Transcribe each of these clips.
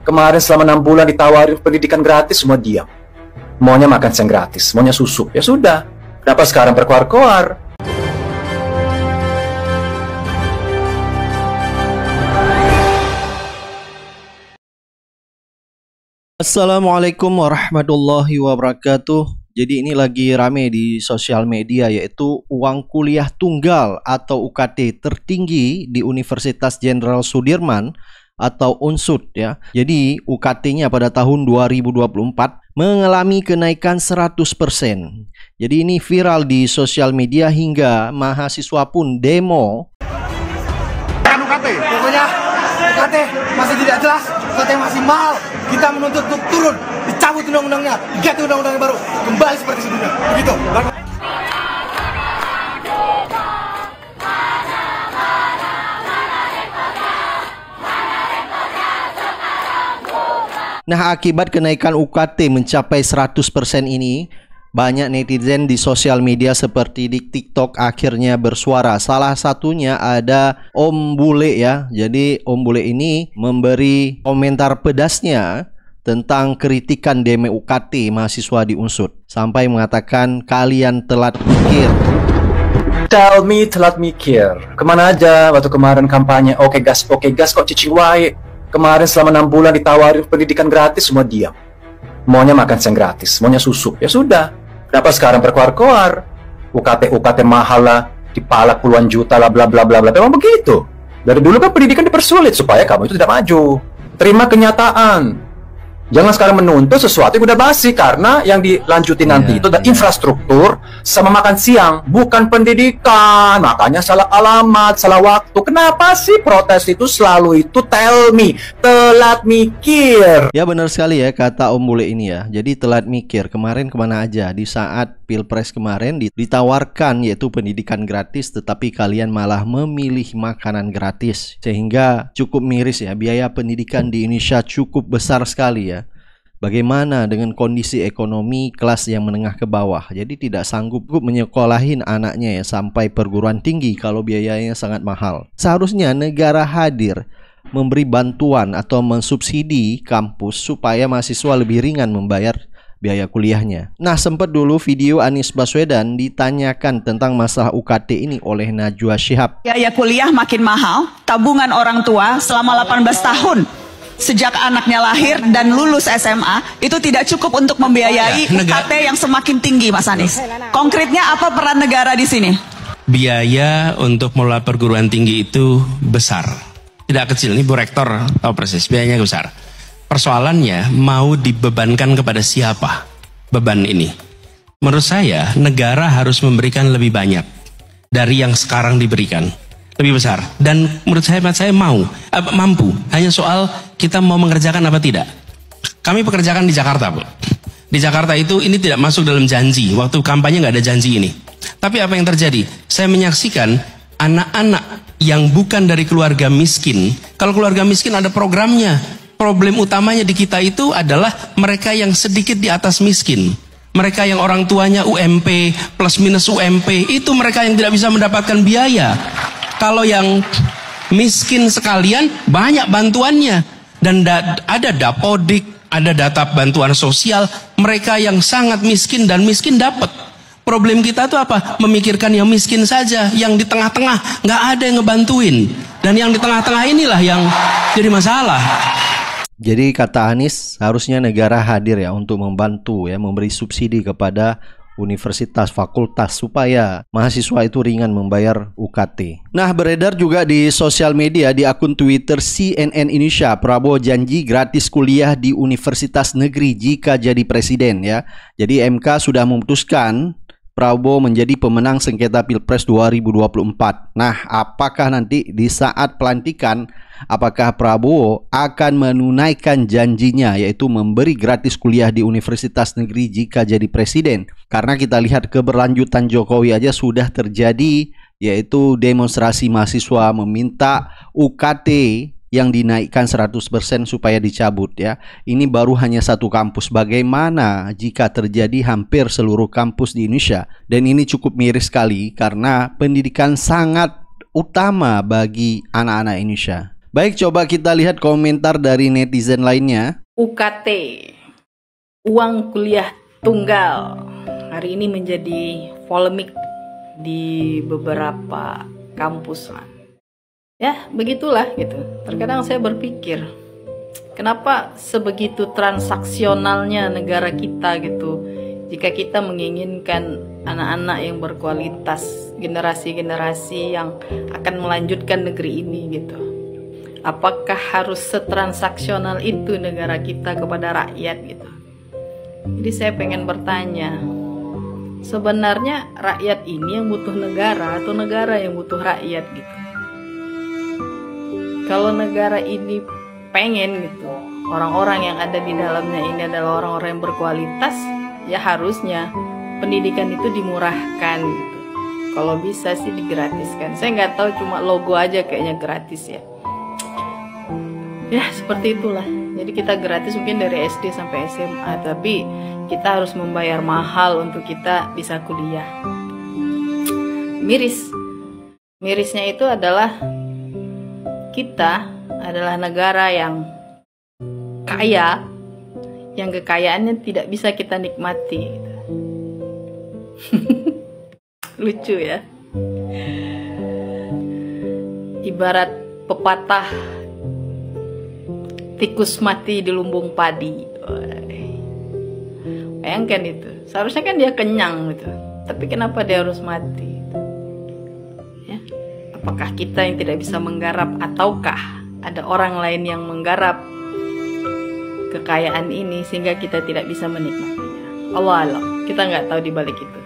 Kemarin selama 6 bulan ditawarin pendidikan gratis, semua diam. Maunya makan siang gratis, maunya susu. Ya sudah, kenapa sekarang berkoar-koar? Assalamualaikum warahmatullahi wabarakatuh. Jadi ini lagi rame di sosial media, yaitu uang kuliah tunggal atau UKT tertinggi di Universitas Jenderal Sudirman atau UNSUD ya. Jadi UKT-nya pada tahun 2024 mengalami kenaikan 100%. Jadi ini viral di sosial media hingga mahasiswa pun demo. UKT, pokoknya UKT masih tidak jelas, UKT masih mahal. Kita menuntut untuk turun, dicabut undang-undangnya, diganti undang-undang baru, kembali seperti sebelumnya. Begitu. Nah, akibat kenaikan UKT mencapai 100% ini, banyak netizen di sosial media seperti di TikTok akhirnya bersuara. Salah satunya ada Om Bule ya. Jadi Om Bule ini memberi komentar pedasnya tentang kritikan demo UKT mahasiswa di UNSUD. Sampai mengatakan kalian telat mikir. Tell me telat mikir. Kemana aja waktu kemarin kampanye oke gas kok cici wae. Kemarin selama 6 bulan ditawarin pendidikan gratis, semua diam. Maunya makan siang gratis, maunya susu. Ya sudah, kenapa sekarang berkoar-koar? UKT mahal lah, dipalak puluhan juta lah, bla bla bla bla. Memang begitu. Dari dulu kan pendidikan dipersulit supaya kamu itu tidak maju. Terima kenyataan. Jangan sekarang menuntut sesuatu yang udah basi, karena yang dilanjutin nanti itu adalah infrastruktur sama makan siang, bukan pendidikan. Makanya salah alamat, salah waktu. Kenapa sih protes itu selalu itu tell me, telat mikir? Ya benar sekali ya kata Om Bule ini ya. Jadi telat mikir. Kemarin kemana aja di saat Pilpres kemarin ditawarkan yaitu pendidikan gratis, tetapi kalian malah memilih makanan gratis. Sehingga cukup miris ya, biaya pendidikan di Indonesia cukup besar sekali ya. Bagaimana dengan kondisi ekonomi kelas yang menengah ke bawah? Jadi tidak sanggup menyekolahin anaknya ya sampai perguruan tinggi kalau biayanya sangat mahal. Seharusnya negara hadir memberi bantuan atau mensubsidi kampus supaya mahasiswa lebih ringan membayar biaya kuliahnya. Nah, sempat dulu video Anies Baswedan ditanyakan tentang masalah UKT ini oleh Najwa Shihab. Biaya kuliah makin mahal, tabungan orang tua selama 18 tahun sejak anaknya lahir dan lulus SMA itu tidak cukup untuk membiayai UKT yang semakin tinggi, Mas Anies. Konkretnya apa peran negara di sini? Biaya untuk mengelola perguruan tinggi itu besar, tidak kecil. Ini Bu Rektor tahu persis, biayanya besar. Persoalannya mau dibebankan kepada siapa beban ini? Menurut saya negara harus memberikan lebih banyak dari yang sekarang diberikan, lebih besar. Dan menurut saya mampu. Hanya soal kita mau mengerjakan apa tidak. Kami pekerjakan di Jakarta, Bu. Di Jakarta itu ini tidak masuk dalam janji. Waktu kampanye nggak ada janji ini. Tapi apa yang terjadi? Saya menyaksikan anak-anak yang bukan dari keluarga miskin. Kalau keluarga miskin ada programnya. Problem utamanya di kita itu adalah mereka yang sedikit di atas miskin. Mereka yang orang tuanya UMP, plus minus UMP, itu mereka yang tidak bisa mendapatkan biaya. Kalau yang miskin sekalian, banyak bantuannya. Dan ada Dapodik, ada data bantuan sosial. Mereka yang sangat miskin dan miskin dapat. Problem kita itu apa? Memikirkan yang miskin saja. Yang di tengah-tengah, nggak ada yang ngebantuin. Dan yang di tengah-tengah inilah yang jadi masalah. Jadi kata Anies, harusnya negara hadir ya untuk membantu ya, memberi subsidi kepada universitas, fakultas supaya mahasiswa itu ringan membayar UKT. Nah, beredar juga di sosial media di akun Twitter CNN Indonesia, Prabowo janji gratis kuliah di universitas negeri jika jadi presiden ya. Jadi MK sudah memutuskan Prabowo menjadi pemenang sengketa Pilpres 2024. Nah, apakah nanti di saat pelantikan, apakah Prabowo akan menunaikan janjinya yaitu memberi gratis kuliah di universitas negeri jika jadi presiden? Karena kita lihat keberlanjutan Jokowi aja sudah terjadi, yaitu demonstrasi mahasiswa meminta UKT yang dinaikkan 100% supaya dicabut ya. Ini baru hanya satu kampus. Bagaimana jika terjadi hampir seluruh kampus di Indonesia? Dan ini cukup miris sekali karena pendidikan sangat utama bagi anak-anak Indonesia. Baik, coba kita lihat komentar dari netizen lainnya. UKT, uang kuliah tunggal, hari ini menjadi polemik di beberapa kampus lah. Ya, begitulah gitu. Terkadang saya berpikir, kenapa sebegitu transaksionalnya negara kita gitu. Jika kita menginginkan anak-anak yang berkualitas, generasi-generasi yang akan melanjutkan negeri ini gitu. Apakah harus setransaksional itu negara kita kepada rakyat gitu? Jadi saya pengen bertanya, sebenarnya rakyat ini yang butuh negara atau negara yang butuh rakyat gitu? Kalau negara ini pengen gitu, orang-orang yang ada di dalamnya ini adalah orang-orang yang berkualitas, ya harusnya pendidikan itu dimurahkan gitu. Kalau bisa sih digratiskan. Saya nggak tahu, cuma logo aja kayaknya gratis ya. Ya seperti itulah. Jadi kita gratis mungkin dari SD sampai SMA, tapi kita harus membayar mahal untuk kita bisa kuliah. Mirisnya itu adalah kita adalah negara yang kaya, yang kekayaannya tidak bisa kita nikmati. Lucu ya. Ibarat pepatah, tikus mati di lumbung padi. Bayangkan itu. Seharusnya kan dia kenyang gitu. Tapi kenapa dia harus mati? Ya. Apakah kita yang tidak bisa menggarap, ataukah ada orang lain yang menggarap kekayaan ini sehingga kita tidak bisa menikmatinya? Allah alam. Kita nggak tahu di balik itu.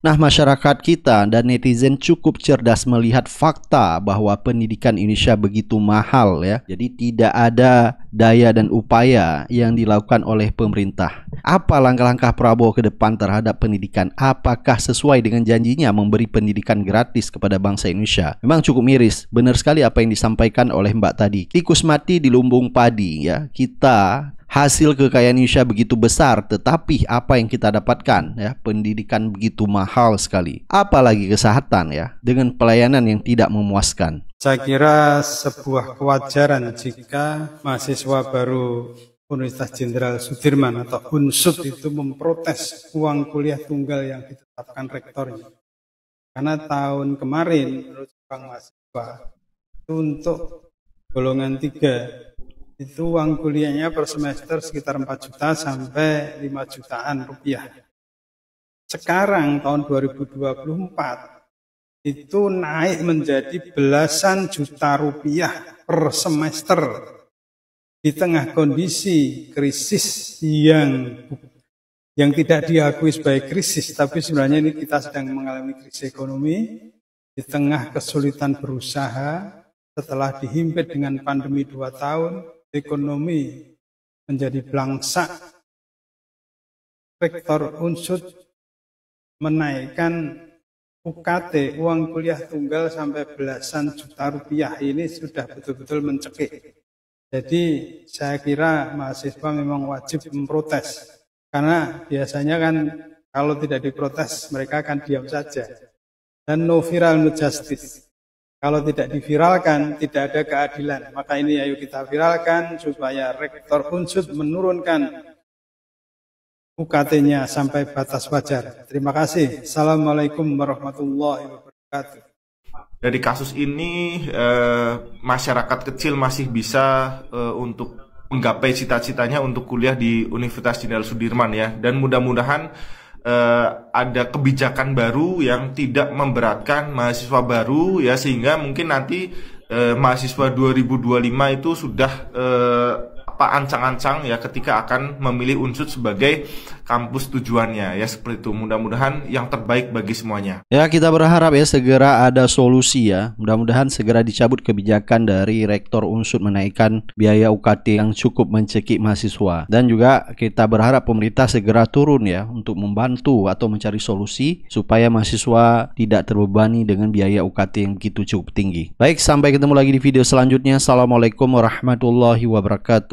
Nah, masyarakat kita dan netizen cukup cerdas melihat fakta bahwa pendidikan Indonesia begitu mahal ya. Jadi tidak ada daya dan upaya yang dilakukan oleh pemerintah. Apa langkah-langkah Prabowo ke depan terhadap pendidikan? Apakah sesuai dengan janjinya memberi pendidikan gratis kepada bangsa Indonesia? Memang cukup miris. Benar sekali apa yang disampaikan oleh Mbak tadi. Tikus mati di lumbung padi ya. Kita hasil kekayaan Indonesia begitu besar, tetapi apa yang kita dapatkan ya, pendidikan begitu mahal sekali. Apalagi kesehatan ya, dengan pelayanan yang tidak memuaskan. Saya kira sebuah kewajaran jika mahasiswa baru Universitas Jenderal Sudirman atau UNSUD itu memprotes uang kuliah tunggal yang ditetapkan rektornya. Karena tahun kemarin menurut Bang mahasiswa itu untuk golongan 3 itu uang kuliahnya per semester sekitar 4 juta sampai 5 jutaan rupiah. Sekarang tahun 2024 itu naik menjadi belasan juta rupiah per semester di tengah kondisi krisis yang tidak diakui sebagai krisis, tapi sebenarnya ini kita sedang mengalami krisis ekonomi di tengah kesulitan berusaha setelah dihimpit dengan pandemi 2 tahun. Ekonomi menjadi belangsak. Rektor UNSUD menaikkan UKT, uang kuliah tunggal, sampai belasan juta rupiah. Ini sudah betul-betul mencekik. Jadi saya kira mahasiswa memang wajib memprotes. Karena biasanya kan kalau tidak diprotes mereka akan diam saja. Dan no viral no justice. Kalau tidak diviralkan, tidak ada keadilan. Maka ini ayo kita viralkan supaya Rektor UNSUD menurunkan UKT-nya sampai batas wajar. Terima kasih. Assalamualaikum warahmatullahi wabarakatuh. Dari kasus ini, masyarakat kecil masih bisa untuk menggapai cita-citanya untuk kuliah di Universitas Jenderal Sudirman ya. Dan mudah-mudahan ada kebijakan baru yang tidak memberatkan mahasiswa baru ya, sehingga mungkin nanti mahasiswa 2025 itu sudah ancang-ancang ya ketika akan memilih UNSUD sebagai kampus tujuannya ya, seperti itu. Mudah-mudahan yang terbaik bagi semuanya. Ya, kita berharap ya segera ada solusi ya. Mudah-mudahan segera dicabut kebijakan dari Rektor UNSUD menaikkan biaya UKT yang cukup mencekik mahasiswa. Dan juga kita berharap pemerintah segera turun ya untuk membantu atau mencari solusi supaya mahasiswa tidak terbebani dengan biaya UKT yang begitu cukup tinggi. Baik, sampai ketemu lagi di video selanjutnya. Assalamualaikum warahmatullahi wabarakatuh.